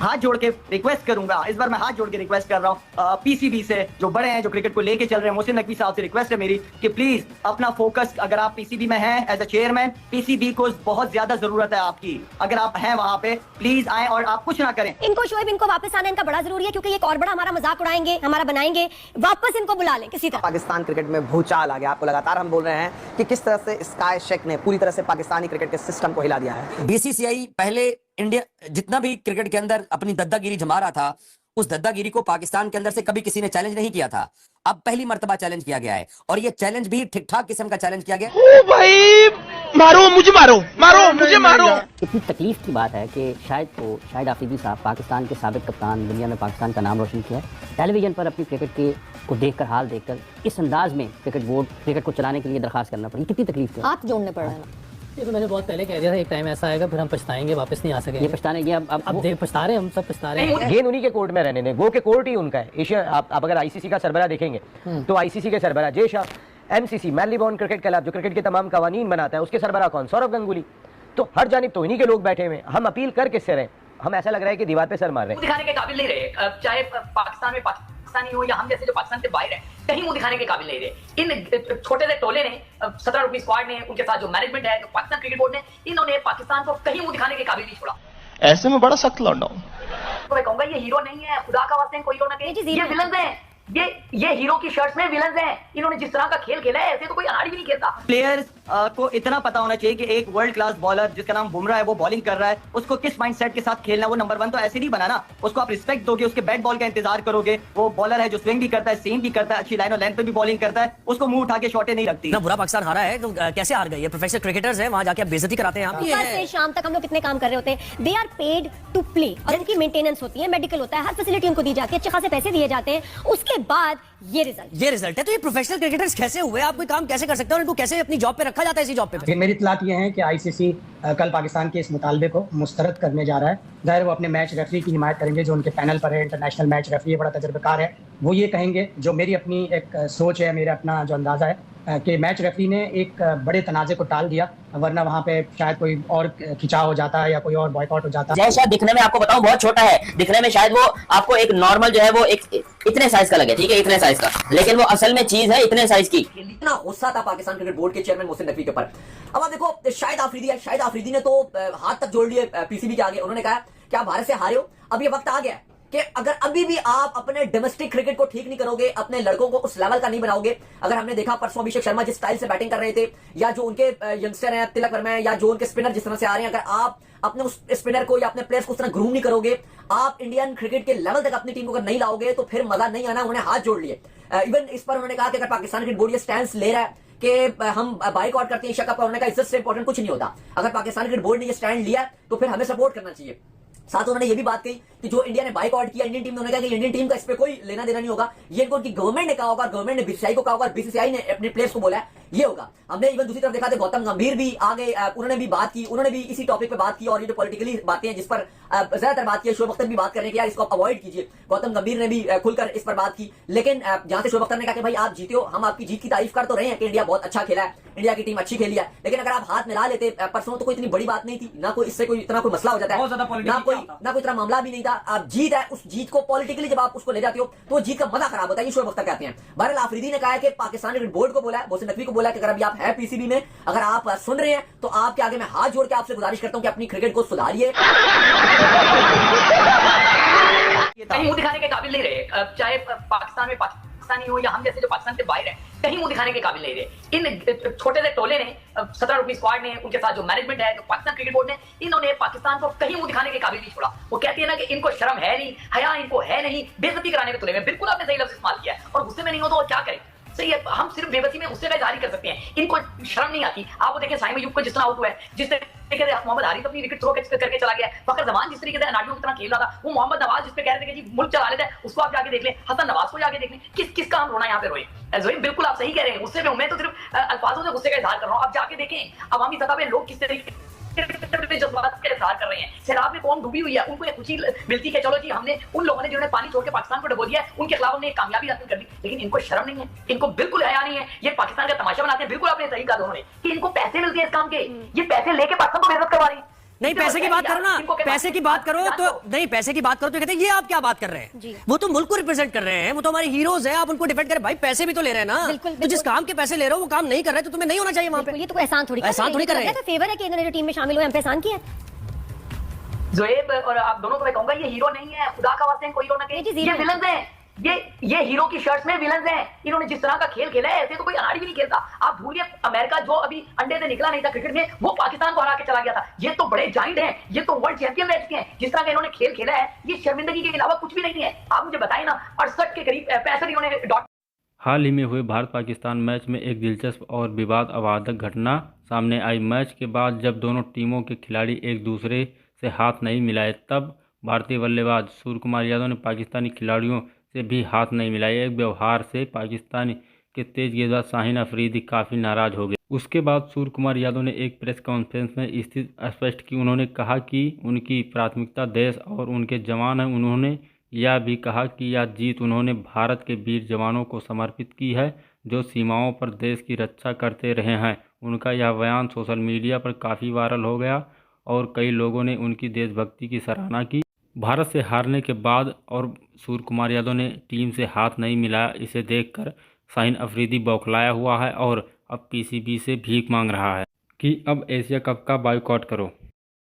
हाथ जोड़ के रिक्वेस्ट करूंगा, इस बार मैं हाथ जोड़ के रिक्वेस्ट कर रहा हूँ पीसीबी से, जो बड़े हैं, जो क्रिकेट को लेके चल रहे हैं, मोहसिन नकवी साहब से रिक्वेस्ट है मेरी कि प्लीज अपना फोकस, अगर आप पीसीबी में हैं एज अ चेयरमैन, पीसीबी को बहुत ज्यादा जरूरत है आपकी, अगर आप हैं वहां पे प्लीज आए और आप कुछ ना करें। इनको शोएब, इनको वापस आना इनका बड़ा जरूरी है, क्योंकि एक और बड़ा हमारा मजाक उड़ाएंगे, हमारा बनाएंगे, वापस इनको बुला लें किसी तरह। पाकिस्तान क्रिकेट में भूचाल आ गया। आपको लगातार हम बोल रहे हैं कि किस तरह से स्काई शेख ने पूरी तरह से पाकिस्तानी क्रिकेट के सिस्टम को हिला दिया है। बीसीसीआई पहले इंडिया जितना भी क्रिकेट के अंदर अपनी दद्दागिरी जमा रहा था, उस दद्दागिरी को पाकिस्तान के अंदर से कभी किसी ने चैलेंज नहीं किया था। अब पहली मर्तबा चैलेंज किया गया है, और ये चैलेंज भी ठीक ठाक किस्म का चैलेंज किया गया। ओ भाई, मारो मुझे, मारो मुझे, मारो। इतनी तकलीफ की बात है कि शाहिद आफरीदी साहब, पाकिस्तान के साबिक कप्तान, दुनिया में पाकिस्तान का नाम रोशन किया है, टेलीविजन पर अपनी क्रिकेट को देखकर, हाल देखकर इस अंदाज में क्रिकेट बोर्ड क्रिकेट को चलाने के लिए दरखास्त करना पड़ी। कितनी तकलीफ थी, हाथ जोड़ने पड़ रहे हैं। ये तो मैंने बहुत पहले कह दिया था, एक टाइम ऐसा आएगा फिर हम पछताएंगे, वापस नहीं आ सकेंगे। ये पछताने की अब देख पछता रहे हैं, हम सब पछता रहे हैं। गेंद उन्हीं के कोर्ट में रहने दें, वो के कोर्ट ही उनका है। एशिया आप अगर आईसीसी का सरबराह देखेंगे तो आईसीसी के सरबराह Jay Shah, MCC Melbourne cricket club जो क्रिकेट के तमाम कवानीन बनाता है, उसके सरबराह कौन, सौरव गंगुली। तो हर जानिब तो इन्हीं के लोग बैठे हुए। हम अपील कर किससे रहे? हम ऐसा लग रहा है कि दीवार पे सर मार रहे हैं। दिखाने के काबिल नहीं रहे, चाहे पाकिस्तान में पाकिस्तानी हो या हम जैसे जो पाकिस्तान से बाहर है, कहीं मुंह दिखाने के काबिल नहीं रहे। इन छोटे से टोले ने, 17 रुपये स्क्वाड ने, उनके साथ जो मैनेजमेंट है, जो पाकिस्तान क्रिकेट बोर्ड ने, इन्होंने पाकिस्तान को कहीं मुंह दिखाने के काबिल नहीं छोड़ा। ऐसे में बड़ा सख्त लौंडा हूं। तो मैं कहूंगा ये हीरो नहीं है, खुदा का वास्ते कोई हीरो ना कहे, ये विलन है। ये हीरो की शर्ट्स में विलन हैं। इन्होंने जिस तरह का खेल खेला है, ऐसे तो कोई अनाड़ी भी नहीं खेलता। प्लेयर्स को इतना पता होना चाहिए कि एक वर्ल्ड क्लास बॉलर जिसका नाम बुमराह है, वो बॉलिंग कर रहा है, उसको किस माइंडसेट के साथ खेलना है। वो नंबर 1 तो ऐसे नहीं बना ना, उसको आप रिस्पेक्ट दोगे, उसके बैट बॉल का इंतजार करोगे। वो बॉलर है जो स्विंग भी करता है, सीम भी करता है, अच्छी लाइन और लेंथ पे भी बॉलिंग करता है, उसको मुंह उठा के शॉटें नहीं लगती। ना बुरा पाकिस्तान हारा है तो कैसे हार गए? ये प्रोफेशनल क्रिकेटर्स हैं, वहां जाके आप बेइज्जती कराते हैं। आप सुबह से शाम तक हम लोग कितने काम कर रहे होते हैं। They are paid to play, और उनकी मेंटेनेंस होती है, मेडिकल होता है, हर फैसिलिटी उनको दी जाती है, अच्छे खासे पैसे दिए जाते हैं। उसके बाद ये रिजल्ट है। तो ये प्रोफेशनल क्रिकेटर्स कैसे हुए? आप कोई काम कैसे कर सकते हैं और इनको कैसे अपनी जॉब पे रखा जाता है इसी जॉब पे? मेरी इत्तलात ये है कि आईसीसी कल पाकिस्तान के इस मुतालबे को मुस्तरद करने जा रहा है। ज़ाहिर वो अपने मैच रेफरी की हिमायत करेंगे, जो उनके पैनल पर है, इंटरनेशनल मैच रेफरी बड़ा तजर्बेकार है। वो ये कहेंगे, जो मेरी अपनी एक सोच है, मेरा अपना जो अंदाज़ा है, कि मैच रेफरी ने एक बड़े तनाज़े को टाल दिया, वरना वहाँ पे शायद कोई और खिंचाव हो जाता है या कोई और बॉयकॉट हो जाता है। जय शायद दिखने में, आपको बताऊं, बहुत छोटा है दिखने में, शायद वो आपको एक नॉर्मल जो है वो एक इतने साइज का लगे, ठीक है, इतने साइज का, लेकिन वो असल में चीज है इतने साइज की। इतना गुस्सा था पाकिस्तान क्रिकेट बोर्ड के चेयरमैन मोहसिन नकवी के ऊपर। अब आप देखो, शाहिद आफरीदी ने तो हाथ तक जोड़ लिए पीसीबी के आगे। उन्होंने कहा कि आप भारत से हारे हो, अब ये वक्त आ गया कि अगर अभी भी आप अपने डोमेस्टिक क्रिकेट को ठीक नहीं करोगे, अपने लड़कों को उस लेवल का नहीं बनाओगे। अगर हमने देखा परसों अभिषेक शर्मा जिस स्टाइल से बैटिंग कर रहे थे, या जो उनके यंगस्टर हैं तिलक वर्मा, या जो उनके स्पिनर जिस तरह से आ रहे हैं, अगर आप अपने उस स्पिनर को या अपने प्लेयर्स को उस तरह ग्रूम नहीं करोगे, आप इंडियन क्रिकेट के लेवल तक अपनी टीम को अगर नहीं लाओगे, तो फिर मजा नहीं आना। उन्होंने हाथ जोड़ लिए। इवन इस पर उन्होंने कहा कि अगर पाकिस्तान क्रिकेट बोर्ड ये स्टैंड ले रहा है कि हम बाइकआउट करते हैं एशिया कप, उन्होंने कहा इज्जत से इंपॉर्टेंट कुछ नहीं होता। अगर पाकिस्तान क्रिकेट बोर्ड ने ये स्टैंड लिया तो फिर हमें सपोर्ट करना चाहिए। साथ उन्होंने ये भी बात कही कि जो इंडिया ने बाइकआउट किया, इंडियन टीम ने, उन्होंने कहा कि इंडियन टीम का इस पे कोई लेना देना नहीं होगा। ये इनको उनकी गवर्नमेंट ने कहा होगा, गवर्नमेंट ने बीसीसीआई को कहा होगा, बीसीसीआई ने अपने प्लेयर्स को बोला है, ये होगा। हमने इवन दूसरी तरफ देखा था, गौतम गंभीर भी आगे, उन्होंने भी बात की, उन्होंने भी इसी टॉपिक पे बात की। और ये जो पॉलिटिकली बातें हैं जिस पर ज्यादातर बात की, शोएब अख्तर भी बात कर रहे हैं कि यार इसको अवॉइड कीजिए। गौतम गंभीर ने भी खुलकर इस पर बात की। लेकिन जहां से शोएब अख्तर ने कहा कि भाई आप जीते हो, हम आपकी जीत की तारीफ कर तो रहे हैं कि इंडिया बहुत अच्छा खेला है, इंडिया की टीम अच्छी खेली है, लेकिन अगर आप हाथ मिला लेते परसों तो कोई इतनी बड़ी बात नहीं थी ना, कोई इससे कोई इतना कोई मसला हो जाता है, ना कोई इतना मामला भी नहीं था। आप जीत है, उस जीत को पॉलिटिकली जब आप उसको ले जाते हो तो जीत का मजा खराब होता है। ये शोएब अख्तर कहते हैं। बहरहाल आफरीदी ने कहा है कि पाकिस्तान क्रिकेट बोर्ड को बोला है, मोहसिन नकवी को बोला है कि अगर अभी आप है पीसीबी में, अगर आप सुन रहे हैं तो आपके आगे मैं हाथ जोड़ के आपसे गुजारिश करता हूं कि अपनी क्रिकेट को सुधारिए। कहीं मुंह दिखाने के काबिल नहीं रहे, चाहे पाकिस्तान में पाकिस्तानी हो या हम जैसे जो पाकिस्तान से बाहर है, कहीं मुंह दिखाने के काबिल नहीं रहे। इन छोटे से टोले ने, 17 रुपये स्क्वाड ने, उनके साथ जो मैनेजमेंट है, जो पाकिस्तान क्रिकेट बोर्ड ने, इन्होंने पाकिस्तान को कहीं मुंह दिखाने के काबिल नहीं छोड़ा। वो कहती है ना कि इनको शर्म है नहीं, हया इनको है नहीं, बेइज्जती कराने में तुले में। बिल्कुल आपने सही लफ्ज इस्तेमाल किया है, और गुस्से में नहीं हो तो क्या करें? सही है, हम सिर्फ बेबसी में उससे जारी कर सकते हैं। इनको शर्म नहीं आती। आप वो देखें, साइम अयूब को जिस तरह आउट हुआ है, जिस तरीके से मोहम्मद हारिस अपनी विकेट थ्रो करके चला गया, फखर जमान जिस तरीके से अनाड़ियों की तरह खेल रहा था, वो मोहम्मद नवाज जिस पे कह रहे थे कि जी मुल्क चला लेता है, उसको आप जाके देख लें, हसन नवाज को जाके देख लें, किसका हम रोना यहाँ पे रोए? जोहिब बिल्कुल आप सही कह रहे हैं, गुस्से में हूं मैं, तो सिर्फ अल्फाजों से गुस्से का इजहार कर रहा हूं। आप जाके देखें अवामी सतह पे लोग किस तरीके जज्बात का इजहार कर रहे हैं। सैलाब में कौन डूबी हुई है, उनको एक खुशी मिलती है, चलो जी हमने उन लोगों ने जिन्होंने पानी छोड़ के पाकिस्तान को डुबो दिया है, उनके खिलाफ हमने एक कामयाबी हासिल कर दी। लेकिन इनको शर्म नहीं है, इनको बिल्कुल हया नहीं है, ये पाकिस्तान का तमाशा बनाते हैं। बिल्कुल आपने सही कहा उन्होंने कि इनको पैसे मिलते हैं इस काम के, ये पैसे लेके पाकिस्तान को बेइज्जत करवा रही है। नहीं पैसे की बात करो ना, पैसे की बात करो तो नहीं, पैसे की बात करो तो कहते हैं ये आप क्या बात कर रहे हैं, वो तो मुल्क को रिप्रेजेंट कर रहे हैं, वो तो हमारे हीरोज हैं, आप उनको डिफेंड करें। भाई पैसे भी तो ले रहे हैं ना, तो जिस काम के पैसे ले रहे हो वो काम नहीं कर रहे तो तुम्हें नहीं होना चाहिए वहां पे। ये तो एहसान थोड़ी कर रहे हैं, फेवर है कि इन्होंने जो टीम में शामिल हुए हम पे एहसान किया। जोएब और आप दोनों को मैं कहूंगा ये हीरो नहीं है, खुदा का वास्ते इनको हीरो ना कहें, ये विलन्स हैं, ये हीरो की शर्ट्स में विलन्स हैं। इन्होंने जिस तरह का खेल खेला है ऐसे तो कोई अनाड़ी भी नहीं खेलता। आप भूलिए अमेरिका जो अभी अंडे से निकला नहीं था क्रिकेट में, वो पाकिस्तान को हरा के चला गया था। ये तो बड़े जाइंट हैं, ये तो वर्ल्ड चैंपियन रह चुके हैं। जिस तरह का इन्होंने खेल खेला है ये शर्मिंदगी के अलावा कुछ भी नहीं है। आप मुझे बताएं ना, 68 के करीब 65 इन्होंने डॉट। हाल ही में हुए भारत पाकिस्तान मैच में एक दिलचस्प और विवादास्पद घटना सामने आई। मैच के बाद जब दोनों टीमों के खिलाड़ी एक दूसरे से हाथ नहीं मिलाए, तब भारतीय बल्लेबाज सूर्य कुमार यादव ने पाकिस्तानी खिलाड़ियों से भी हाथ नहीं मिलाए। एक व्यवहार से पाकिस्तानी के तेज गेंदबाज शाहीन अफरीदी काफ़ी नाराज़ हो गए। उसके बाद सूर्य कुमार यादव ने एक प्रेस कॉन्फ्रेंस में स्थिति स्पष्ट की। उन्होंने कहा कि उनकी प्राथमिकता देश और उनके जवान हैं। उन्होंने यह भी कहा कि यह जीत उन्होंने भारत के वीर जवानों को समर्पित की है जो सीमाओं पर देश की रक्षा करते रहे हैं। उनका यह बयान सोशल मीडिया पर काफ़ी वायरल हो गया और कई लोगों ने उनकी देशभक्ति की सराहना की। भारत से हारने के बाद और सूर्य कुमार यादव ने टीम से हाथ नहीं मिलाया, इसे देखकर शाहीन अफरीदी बौखलाया हुआ है और अब पीसीबी से भीख मांग रहा है कि अब एशिया कप का बायकॉट करो।